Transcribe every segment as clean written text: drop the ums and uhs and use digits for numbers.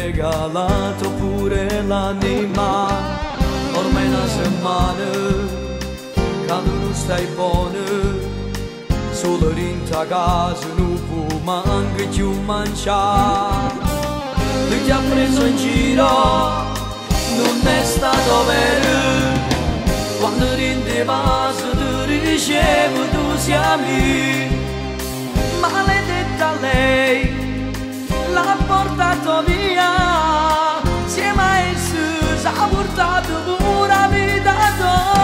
regalato pure l'anima. Ormai una settimana che non stai buono, solo dentro casa non può manco più mangiare. Lui ti ha preso in giro, non è stato vero, quando rindeva se ti ricevo tu siami. Maledetta lei, l'ha portato via, insieme a esso si ha portato pure la vita tua.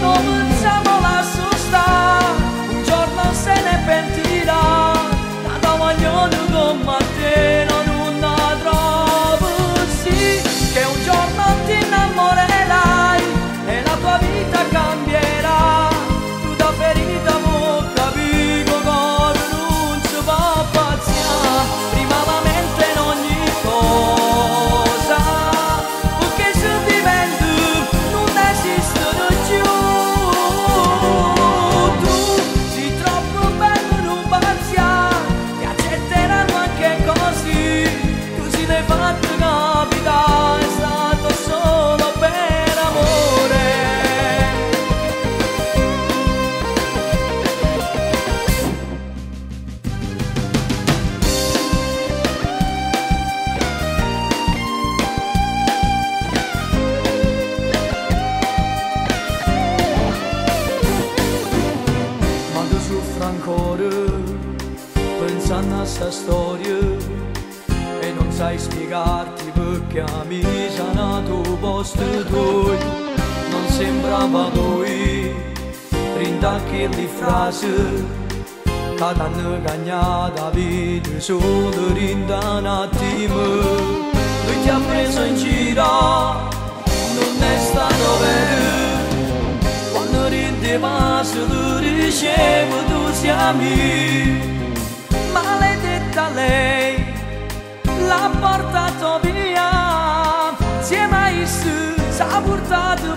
No, non pensiamo lascio stare, un giorno se ne pentirà, tanto vogliono come te non la trovo, sì, che un giorno ti innamorerai e la tua vita cambierà, tu da ferita può capire come non si può paziare, prima la mente in ogni cosa, perché sentimenti non esistono più, tu sei troppo bello non paziare, ti accetteranno anche così, tu si l'hai fatto capitare, è stato solo per amore. Ma tu soffri ancora pensando a sta storia e non sai spiegarti perché a me c'è nato posto tuo. Non sembrava lui, rinda che le frasi che t'hanno cagnato la vita solo rinda un attimo. Lui ti ha preso in giro, non è stato vero, quando rideva se lo ricevo tu siami. Maledetta lei, l'ha portato via, insieme a esso si ha portato